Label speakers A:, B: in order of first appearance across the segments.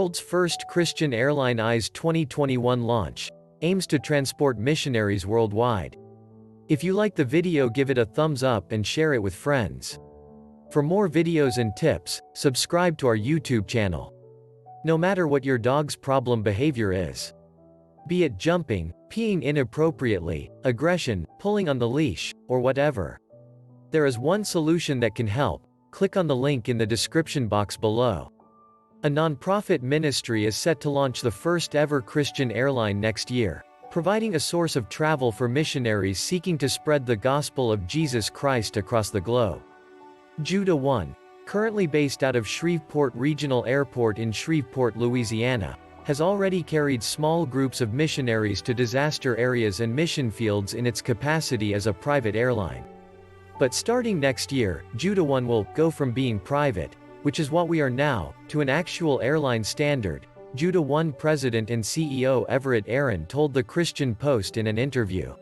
A: world's first Christian Airlines 2021 launch, aims to transport missionaries worldwide. If you like the video, give it a thumbs up and share it with friends. For more videos and tips, subscribe to our YouTube channel. No matter what your dog's problem behavior is, be it jumping, peeing inappropriately, aggression, pulling on the leash, or whatever, there is one solution that can help. Click on the link in the description box below. A non-profit ministry is set to launch the first ever Christian airline next year, providing a source of travel for missionaries seeking to spread the gospel of Jesus Christ across the globe. Judah 1, currently based out of Shreveport Regional Airport in Shreveport, Louisiana, has already carried small groups of missionaries to disaster areas and mission fields in its capacity as a private airline. But starting next year, Judah 1 will go from being private, which is what we are now, to an actual airline standard, Judah 1 President and CEO Everett Aaron told the Christian Post in an interview.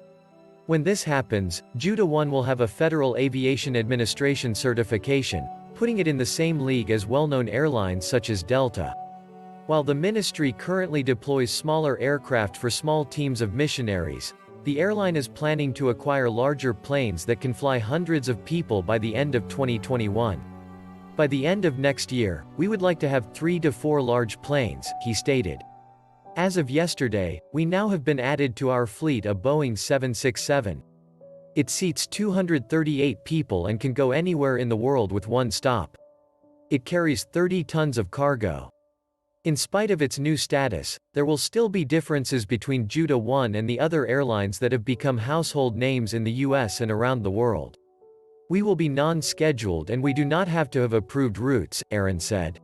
A: When this happens, Judah 1 will have a Federal Aviation Administration certification, putting it in the same league as well-known airlines such as Delta. While the ministry currently deploys smaller aircraft for small teams of missionaries, the airline is planning to acquire larger planes that can fly hundreds of people by the end of 2021. By the end of next year, we would like to have 3 to 4 large planes, he stated. As of yesterday, we now have been added to our fleet a Boeing 767. It seats 238 people and can go anywhere in the world with one stop. It carries 30 tons of cargo. In spite of its new status, there will still be differences between Judah 1 and the other airlines that have become household names in the US and around the world. We will be non-scheduled and we do not have to have approved routes, Aaron said.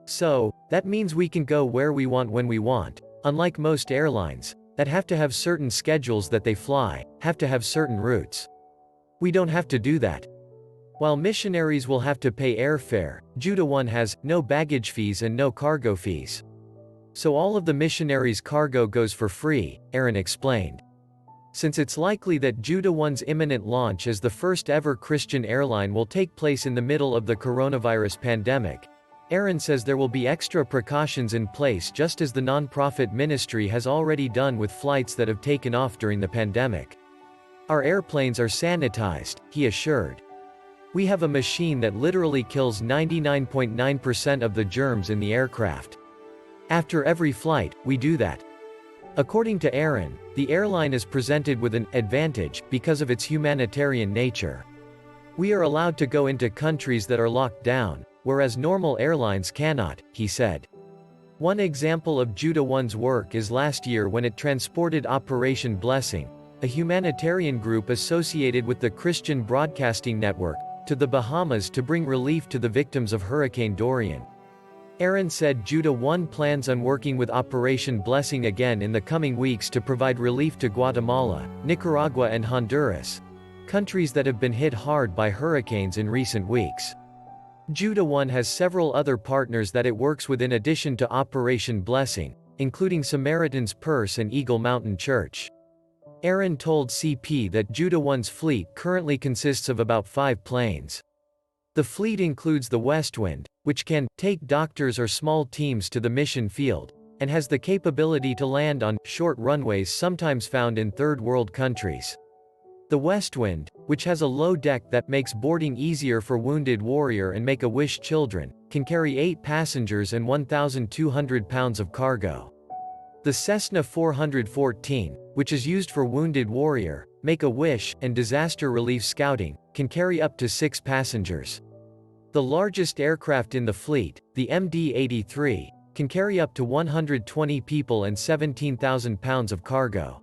A: So, that means we can go where we want when we want, unlike most airlines, that have to have certain schedules that they fly, have to have certain routes. We don't have to do that. While missionaries will have to pay airfare, Judah 1 has no baggage fees and no cargo fees. So all of the missionaries' cargo goes for free, Aaron explained. Since it's likely that Judah 1's imminent launch as the first ever Christian airline will take place in the middle of the coronavirus pandemic, Aaron says there will be extra precautions in place just as the non-profit ministry has already done with flights that have taken off during the pandemic. Our airplanes are sanitized, he assured. We have a machine that literally kills 99.9% of the germs in the aircraft. After every flight, we do that. According to Aaron, the airline is presented with an advantage because of its humanitarian nature. We are allowed to go into countries that are locked down, whereas normal airlines cannot, he said. One example of Judah 1's work is last year when it transported Operation Blessing, a humanitarian group associated with the Christian Broadcasting Network, to the Bahamas to bring relief to the victims of Hurricane Dorian. Aaron said Judah 1 plans on working with Operation Blessing again in the coming weeks to provide relief to Guatemala, Nicaragua and Honduras, countries that have been hit hard by hurricanes in recent weeks. Judah 1 has several other partners that it works with in addition to Operation Blessing, including Samaritan's Purse and Eagle Mountain Church. Aaron told CP that Judah 1's fleet currently consists of about 5 planes. The fleet includes the Westwind, which can take doctors or small teams to the mission field, and has the capability to land on short runways sometimes found in third world countries. The Westwind, which has a low deck that makes boarding easier for Wounded Warrior and Make-A-Wish children, can carry 8 passengers and 1,200 pounds of cargo. The Cessna 414, which is used for Wounded Warrior, Make-A-Wish, and disaster relief scouting, can carry up to 6 passengers. The largest aircraft in the fleet, the MD-83, can carry up to 120 people and 17,000 pounds of cargo.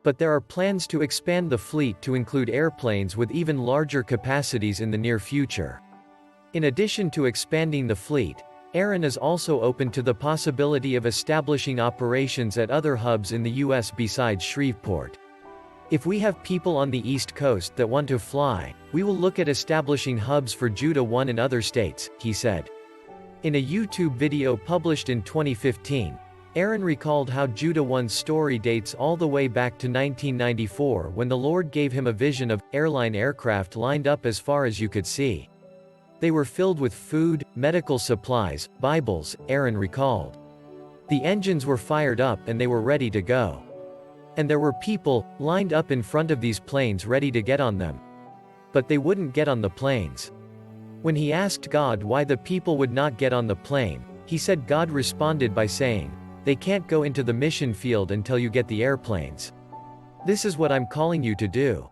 A: But there are plans to expand the fleet to include airplanes with even larger capacities in the near future. In addition to expanding the fleet, Aaron is also open to the possibility of establishing operations at other hubs in the US besides Shreveport. If we have people on the East Coast that want to fly, we will look at establishing hubs for Judah 1 in other states, he said. In a YouTube video published in 2015, Aaron recalled how Judah 1's story dates all the way back to 1994 when the Lord gave him a vision of airline aircraft lined up as far as you could see. They were filled with food, medical supplies, Bibles, Aaron recalled. The engines were fired up and they were ready to go. And there were people lined up in front of these planes ready to get on them. But they wouldn't get on the planes. When he asked God why the people would not get on the plane, he said God responded by saying, "They can't go into the mission field until you get the airplanes." This is what I'm calling you to do.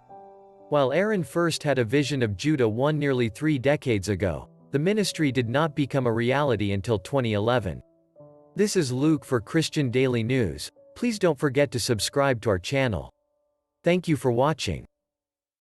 A: While Aaron first had a vision of Judah nearly 3 decades ago, the ministry did not become a reality until 2011. This is Luke for Christian Daily News. Please don't forget to subscribe to our channel. Thank you for watching.